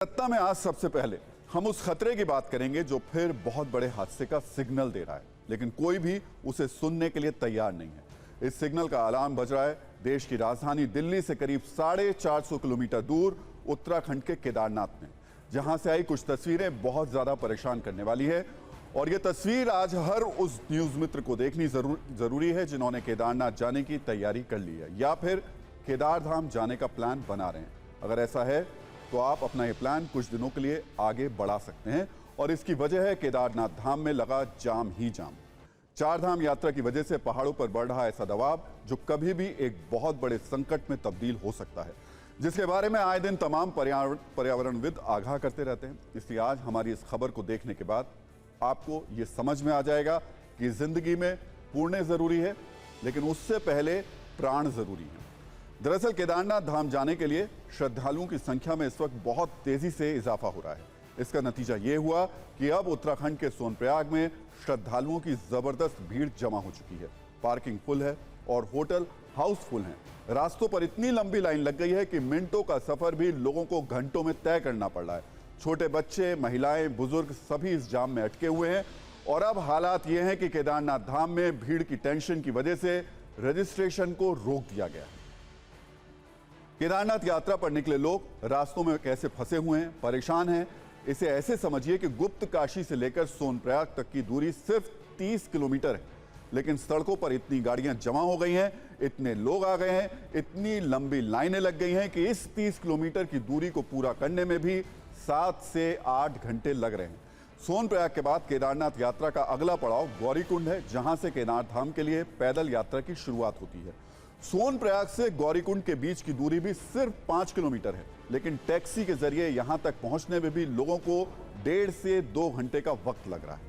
सत्ता में आज सबसे पहले हम उस खतरे की बात करेंगे जो फिर बहुत बड़े हादसे का सिग्नल दे रहा है, लेकिन कोई भी उसे सुनने के लिए तैयार नहीं है। इस सिग्नल का अलार्म बज रहा है देश की राजधानी दिल्ली से करीब 450 किलोमीटर दूर उत्तराखंड के केदारनाथ में, जहां से आई कुछ तस्वीरें बहुत ज्यादा परेशान करने वाली है। और यह तस्वीर आज हर उस न्यूज मित्र को देखनी जरूरी है जिन्होंने केदारनाथ जाने की तैयारी कर ली है या फिर केदारधाम जाने का प्लान बना रहे हैं। अगर ऐसा है तो आप अपना ये प्लान कुछ दिनों के लिए आगे बढ़ा सकते हैं, और इसकी वजह है केदारनाथ धाम में लगा जाम ही जाम। चार धाम यात्रा की वजह से पहाड़ों पर बढ़ रहा ऐसा दबाव जो कभी भी एक बहुत बड़े संकट में तब्दील हो सकता है, जिसके बारे में आए दिन तमाम पर्यावरणविद आगाह करते रहते हैं। इसलिए आज हमारी इस खबर को देखने के बाद आपको ये समझ में आ जाएगा कि जिंदगी में पुण्य जरूरी है, लेकिन उससे पहले प्राण जरूरी है। दरअसल केदारनाथ धाम जाने के लिए श्रद्धालुओं की संख्या में इस वक्त बहुत तेजी से इजाफा हो रहा है। इसका नतीजा ये हुआ कि अब उत्तराखंड के सोनप्रयाग में श्रद्धालुओं की जबरदस्त भीड़ जमा हो चुकी है। पार्किंग फुल है और होटल हाउसफुल हैं। रास्तों पर इतनी लंबी लाइन लग गई है कि मिनटों का सफर भी लोगों को घंटों में तय करना पड़ रहा है। छोटे बच्चे, महिलाएं, बुजुर्ग सभी इस जाम में अटके हुए हैं। और अब हालात ये हैं कि केदारनाथ धाम में भीड़ की टेंशन की वजह से रजिस्ट्रेशन को रोक दिया गया है। केदारनाथ यात्रा पर निकले लोग रास्तों में कैसे फंसे हुए हैं, परेशान हैं। इसे ऐसे समझिए कि गुप्त काशी से लेकर सोनप्रयाग तक की दूरी सिर्फ 30 किलोमीटर है, लेकिन सड़कों पर इतनी गाड़ियां जमा हो गई हैं, इतने लोग आ गए हैं, इतनी लंबी लाइनें लग गई हैं कि इस 30 किलोमीटर की दूरी को पूरा करने में भी 7 से 8 घंटे लग रहे हैं। सोनप्रयाग के बाद केदारनाथ यात्रा का अगला पड़ाव गौरीकुंड है, जहां से केदारनाथ धाम के लिए पैदल यात्रा की शुरुआत होती है। सोनप्रयाग से गौरीकुंड के बीच की दूरी भी सिर्फ 5 किलोमीटर है, लेकिन टैक्सी के जरिए यहां तक पहुंचने में भी लोगों को 1.5 से 2 घंटे का वक्त लग रहा है।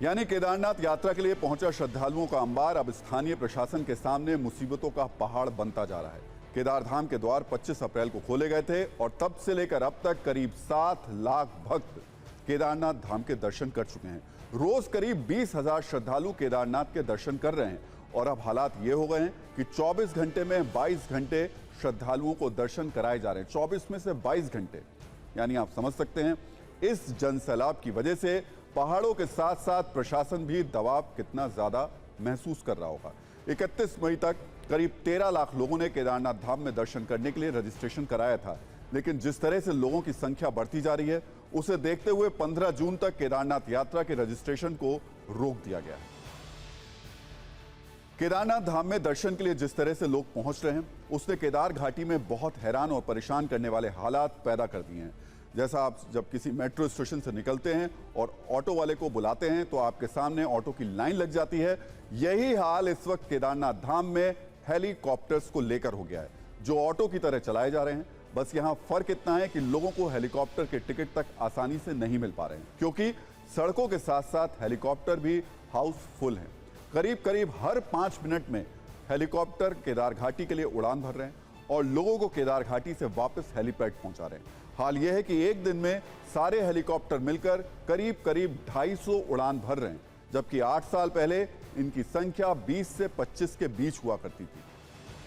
यानी केदारनाथ यात्रा के लिए पहुंचा श्रद्धालुओं का अंबार अब स्थानीय प्रशासन के सामने मुसीबतों का पहाड़ बनता जा रहा है। केदारधाम के द्वार 25 अप्रैल को खोले गए थे और तब से लेकर अब तक करीब 7 लाख भक्त केदारनाथ धाम के दर्शन कर चुके हैं। रोज करीब 20,000 श्रद्धालु केदारनाथ के दर्शन कर रहे हैं। और अब हालात ये हो गए हैं कि 24 घंटे में 22 घंटे श्रद्धालुओं को दर्शन कराए जा रहे हैं। 24 में से 22 घंटे, यानी आप समझ सकते हैं इस जनसैलाब की वजह से पहाड़ों के साथ साथ प्रशासन भी दबाव कितना ज्यादा महसूस कर रहा होगा। 31 मई तक करीब 13 लाख लोगों ने केदारनाथ धाम में दर्शन करने के लिए रजिस्ट्रेशन कराया था, लेकिन जिस तरह से लोगों की संख्या बढ़ती जा रही है उसे देखते हुए 15 जून तक केदारनाथ यात्रा के रजिस्ट्रेशन को रोक दिया गया है। केदारनाथ धाम में दर्शन के लिए जिस तरह से लोग पहुंच रहे हैं उसने केदार घाटी में बहुत हैरान और परेशान करने वाले हालात पैदा कर दिए हैं। जैसा आप जब किसी मेट्रो स्टेशन से निकलते हैं और ऑटो वाले को बुलाते हैं तो आपके सामने ऑटो की लाइन लग जाती है, यही हाल इस वक्त केदारनाथ धाम में हेलीकॉप्टर्स को लेकर हो गया है, जो ऑटो की तरह चलाए जा रहे हैं। बस यहाँ फर्क इतना है कि लोगों को हेलीकॉप्टर के टिकट तक आसानी से नहीं मिल पा रहे हैं, क्योंकि सड़कों के साथ साथ हेलीकॉप्टर भी हाउसफुल हैं। करीब करीब हर 5 मिनट में हेलीकॉप्टर केदार घाटी के लिए उड़ान भर रहे हैं और लोगों को केदार घाटी से वापस हेलीपैड पहुंचा रहे हैं। हाल यह है कि एक दिन में सारे हेलीकॉप्टर मिलकर करीब करीब 250 उड़ान भर रहे हैं, जबकि 8 साल पहले इनकी संख्या 20 से 25 के बीच हुआ करती थी।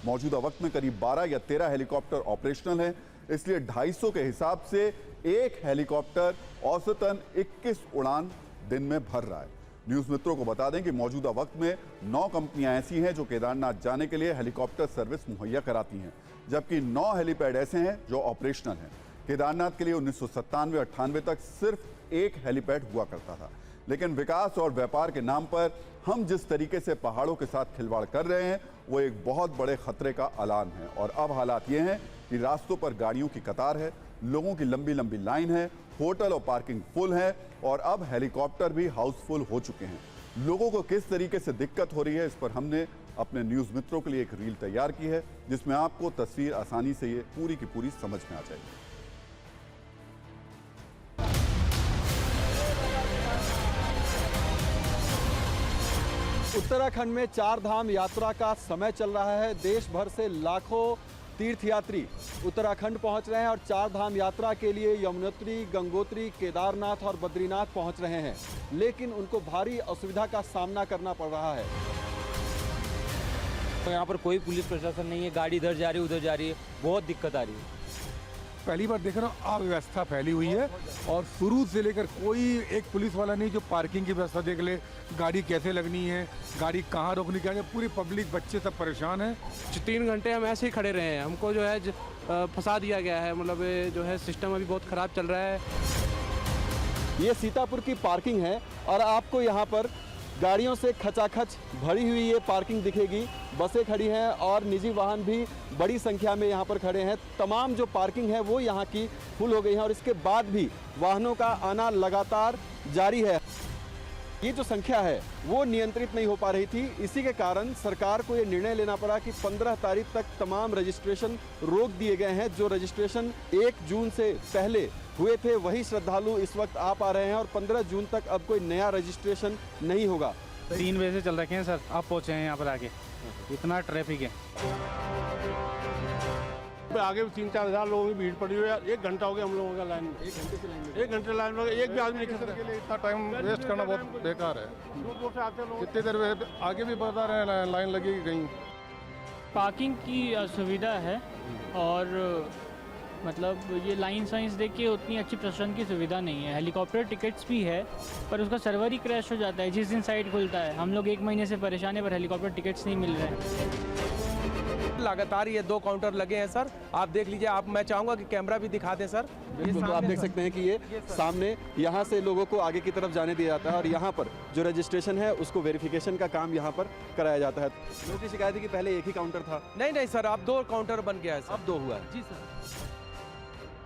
मौजूदा वक्त में करीब 12 या 13 हेलीकॉप्टर ऑपरेशनल हैं, इसलिए 250 के हिसाब से एक हेलीकॉप्टर औसतन 21 उड़ान दिन में भर रहा है। न्यूज मित्रों को बता दें कि मौजूदा वक्त में 9 कंपनियां ऐसी हैं जो केदारनाथ जाने के लिए हेलीकॉप्टर सर्विस मुहैया कराती हैं, जबकि 9 हेलीपैड ऐसे हैं जो ऑपरेशनल हैं। केदारनाथ के लिए 1997-98 तक सिर्फ एक हेलीपैड हुआ करता था, लेकिन विकास और व्यापार के नाम पर हम जिस तरीके से पहाड़ों के साथ खिलवाड़ कर रहे हैं वो एक बहुत बड़े खतरे का अलार्म है। और अब हालात ये हैं कि रास्तों पर गाड़ियों की कतार है, लोगों की लंबी लंबी लाइन है, होटल और पार्किंग फुल है और अब हेलीकॉप्टर भी हाउसफुल हो चुके हैं। लोगों को किस तरीके से दिक्कत हो रही है इस पर हमने अपने न्यूज मित्रों के लिए एक रील तैयार की है, जिसमें आपको तस्वीर आसानी से ये पूरी की पूरी समझ में आ जाएगी। उत्तराखंड में 4 धाम यात्रा का समय चल रहा है। देश भर से लाखों तीर्थयात्री उत्तराखंड पहुंच रहे हैं और 4 धाम यात्रा के लिए यमुनोत्री, गंगोत्री, केदारनाथ और बद्रीनाथ पहुंच रहे हैं, लेकिन उनको भारी असुविधा का सामना करना पड़ रहा है। तो यहाँ पर कोई पुलिस प्रशासन नहीं है, गाड़ी इधर जा रही है उधर जा रही है, बहुत दिक्कत आ रही है। पहली बार देख रहा हूँ अव्यवस्था फैली हुई है और शुरू से लेकर कोई एक पुलिस वाला नहीं जो पार्किंग की व्यवस्था देख ले, गाड़ी कैसे लगनी है, गाड़ी कहाँ रोकनी चाहिए, पूरी पब्लिक बच्चे सब परेशान हैं। 3 घंटे हम ऐसे ही खड़े रहे हैं, हमको जो है फंसा दिया गया है। मतलब ये जो है सिस्टम अभी बहुत ख़राब चल रहा है। ये सीतापुर की पार्किंग है और आपको यहाँ पर गाड़ियों से खचाखच भरी हुई ये पार्किंग दिखेगी। बसें खड़ी हैं और निजी वाहन भी बड़ी संख्या में यहाँ पर खड़े हैं। तमाम जो पार्किंग है वो यहाँ की फुल हो गई है और इसके बाद भी वाहनों का आना लगातार जारी है। ये जो संख्या है वो नियंत्रित नहीं हो पा रही थी। इसी के कारण सरकार को ये निर्णय लेना पड़ा कि 15 तारीख तक तमाम रजिस्ट्रेशन रोक दिए गए हैं। जो रजिस्ट्रेशन 1 जून से पहले हुए थे वही श्रद्धालु इस वक्त आ पा रहे हैं और 15 जून तक अब कोई नया रजिस्ट्रेशन नहीं होगा। 3 बजे से चल रखे हैं सर, आप पहुँचे हैं यहाँ पर आके, इतना ट्रैफिक है। आगे 3-4 हज़ार लोगों की भीड़ पड़ी हुई है। 1 घंटा हो गया हम लोगों का लाइन में। 1 घंटे लाइन में एक भी आदमी नहीं खड़ा के लिए इतना टाइम वेस्ट करना बहुत बेकार है। दूर से आते लोग। कितनी देर में आगे भी बता रहे हैं लाइन लगेगी कहीं। पार्किंग की असुविधा है और मतलब ये लाइन साइंस देख के उतनी अच्छी प्रशासन की सुविधा नहीं है। हेलीकॉप्टर टिकट्स भी है पर उसका सर्वर ही क्रैश हो जाता है जिस दिन साइट खुलता है। हम लोग 1 महीने से परेशान है पर हेलीकॉप्टर टिकट्स नहीं मिल रहे हैं। लगातार ये 2 काउंटर लगे हैं सर, आप देख लीजिए। आप मैं चाहूँगा कि कैमरा भी दिखा दें सर। बिल्कुल, तो आप देख सकते हैं कि ये सामने यहाँ से लोगों को आगे की तरफ जाने दिया जाता है और यहाँ पर जो रजिस्ट्रेशन है उसको वेरिफिकेशन का काम यहाँ पर कराया जाता है। लोगों की शिकायत है कि पहले एक ही काउंटर था। नहीं सर, अब 2 काउंटर बन गया है सर। अब 2 हुआ है जी सर।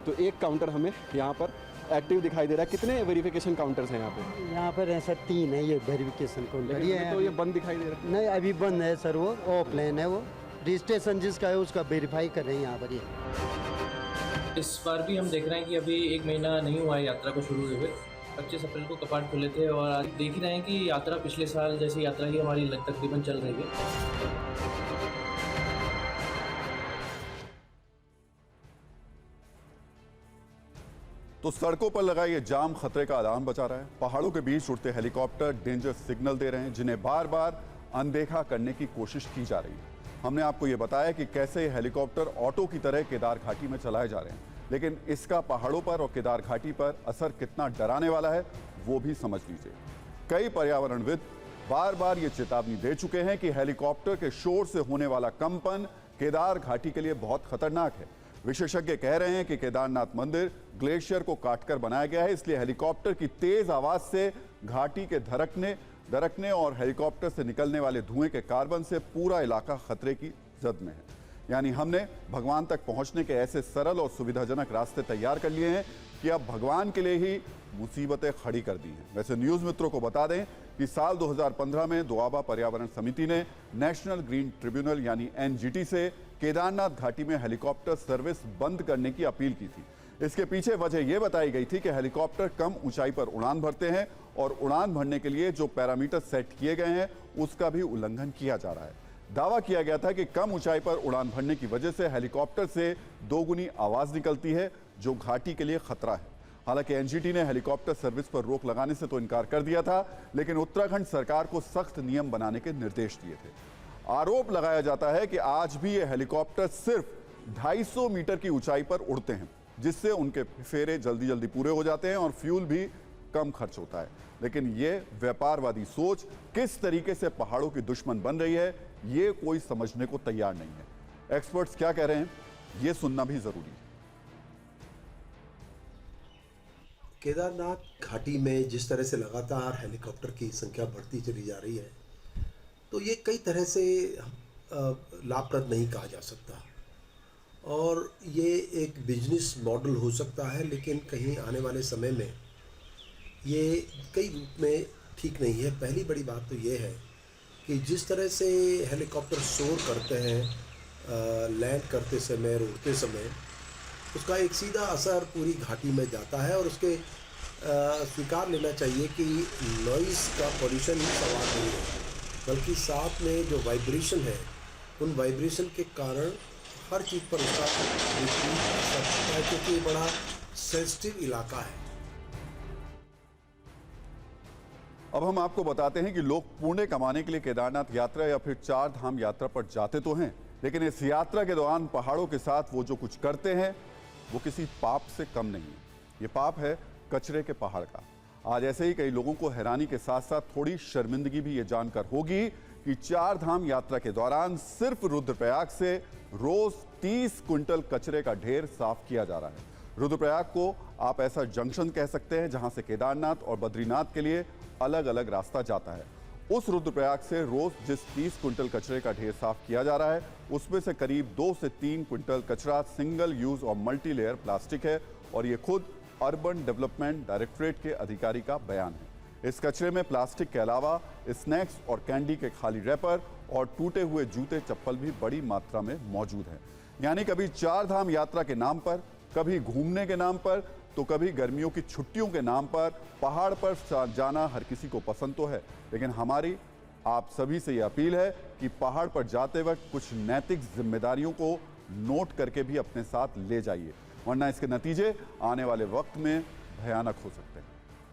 तो एक काउंटर हमें यहाँ पर एक्टिव दिखाई दे रहा है। कितने वेरिफिकेशन काउंटर्स हैं यहाँ पे? यहाँ पर है सर 3 है ये वेरिफिकेशन काउंटर। ये तो ये बंद दिखाई दे रहा है। नहीं अभी बंद है सर, वो ऑफलाइन है। वो रजिस्ट्रेशन जिसका है उसका वेरीफाई कर रहे हैं यहाँ पर। ये इस बार भी हम देख रहे हैं कि अभी 1 महीना नहीं हुआ है यात्रा को शुरू हुए। 25 अप्रैल को कपाट खुले थे और आज देख ही रहे हैं कि यात्रा पिछले साल जैसी यात्रा ही हमारी तकरीबन चल रही है। तो सड़कों पर लगा ये जाम खतरे का अलार्म बजा रहा है। पहाड़ों के बीच उड़ते हेलीकॉप्टर डेंजर सिग्नल दे रहे हैं जिन्हें बार बार अनदेखा करने की कोशिश की जा रही है। हमने आपको ये बताया कि कैसे ये हेलीकॉप्टर ऑटो की तरह केदार घाटी में चलाए जा रहे हैं, लेकिन इसका पहाड़ों पर और केदार घाटी पर असर कितना डराने वाला है वो भी समझ लीजिए। कई पर्यावरणविद बार बार ये चेतावनी दे चुके हैं कि हेलीकॉप्टर के शोर से होने वाला कंपन केदार घाटी के लिए बहुत खतरनाक है। विशेषज्ञ कह रहे हैं कि केदारनाथ मंदिर ग्लेशियर को काटकर बनाया गया है, इसलिए हेलीकॉप्टर की तेज आवाज से घाटी के दरकने और हेलीकॉप्टर से निकलने वाले धुएं के कार्बन से पूरा इलाका खतरे की जद में है। यानी हमने भगवान तक पहुंचने के ऐसे सरल और सुविधाजनक रास्ते तैयार कर लिए हैं कि अब भगवान के लिए ही मुसीबतें खड़ी कर दी हैं। वैसे न्यूज मित्रों को बता दें कि साल 2015 में दोआबा पर्यावरण समिति ने नेशनल ग्रीन ट्रिब्यूनल यानी एनजीटी से केदारनाथ घाटी में हेलीकॉप्टर सर्विस बंद करने की अपील की थी। इसके पीछे वजह यह बताई गई थी कि हेलीकॉप्टर कम ऊंचाई पर उड़ान भरते हैं और उड़ान भरने के लिए जो पैरामीटर सेट किए गए हैं उसका भी उल्लंघन किया जा रहा है। दावा किया गया था कि कम ऊंचाई पर उड़ान भरने की वजह से हेलीकॉप्टर से 2 गुनी आवाज निकलती है जो घाटी के लिए खतरा है। हालांकि एनजीटी ने हेलीकॉप्टर सर्विस पर रोक लगाने से तो इनकार कर दिया था, लेकिन उत्तराखंड सरकार को सख्त नियम बनाने के निर्देश दिए थे। आरोप लगाया जाता है कि आज भी ये हेलीकॉप्टर सिर्फ 250 मीटर की ऊंचाई पर उड़ते हैं, जिससे उनके फेरे जल्दी पूरे हो जाते हैं और फ्यूल भी कम खर्च होता है। लेकिन ये व्यापारवादी सोच किस तरीके से पहाड़ों की दुश्मन बन रही है, ये कोई समझने को तैयार नहीं है। एक्सपर्ट्स क्या कह रहे हैं, ये सुनना भी जरूरी है। केदारनाथ घाटी में जिस तरह से लगातार हेलीकॉप्टर की संख्या बढ़ती चली जा रही है, तो ये कई तरह से लाभप्रद नहीं कहा जा सकता और ये एक बिजनेस मॉडल हो सकता है, लेकिन कहीं आने वाले समय में ये कई रूप में ठीक नहीं है। पहली बड़ी बात तो ये है कि जिस तरह से हेलीकॉप्टर शोर करते हैं लैंड करते समय और उड़ते समय, उसका एक सीधा असर पूरी घाटी में जाता है और उसके स्वीकार लेना चाहिए कि नॉइस का पॉल्यूशन ही सवाल नहीं है, बल्कि साथ में जो वाइब्रेशन है, उन वाइब्रेशन के कारण हर चीज़ पर उसका असर पड़ता है, क्योंकि ये बड़ा सेंसिटिव इलाका है। अब हम आपको बताते हैं कि लोग पुण्य कमाने के लिए केदारनाथ यात्रा या फिर 4 धाम यात्रा पर जाते तो हैं, लेकिन इस यात्रा के दौरान पहाड़ों के साथ वो जो कुछ करते हैं वो किसी पाप से कम नहीं है। ये पाप है कचरे के पहाड़ का। आज ऐसे ही कई लोगों को हैरानी के साथ साथ थोड़ी शर्मिंदगी भी ये जानकर होगी कि 4 धाम यात्रा के दौरान सिर्फ रुद्रप्रयाग से रोज 30 क्विंटल कचरे का ढेर साफ किया जा रहा है। रुद्रप्रयाग को आप ऐसा जंक्शन कह सकते हैं जहां से केदारनाथ और बद्रीनाथ के लिए अलग अलग रास्ता जाता है। उस रुद्रप्रयाग से रोज जिस 30 क्विंटल कचरे का ढेर साफ किया जा रहा है उसमें से करीब 2 से 3 क्विंटल कचरा सिंगल यूज और मल्टी लेयर प्लास्टिक है और ये खुद अर्बन डेवलपमेंट डायरेक्टरेट के अधिकारी का बयान है। इस कचरे में प्लास्टिक के अलावा स्नैक्स और कैंडी के खाली रैपर और टूटे हुए जूते चप्पल भी बड़ी मात्रा में मौजूद हैं। यानी कभी 4 धाम यात्रा के नाम पर, कभी घूमने के नाम पर, तो कभी गर्मियों की छुट्टियों के नाम पर पहाड़ पर जाना हर किसी को पसंद तो है, लेकिन हमारी आप सभी से ये अपील है कि पहाड़ पर जाते वक्त कुछ नैतिक जिम्मेदारियों को नोट करके भी अपने साथ ले जाइए, वरना इसके नतीजे आने वाले वक्त में भयानक हो सकते हैं।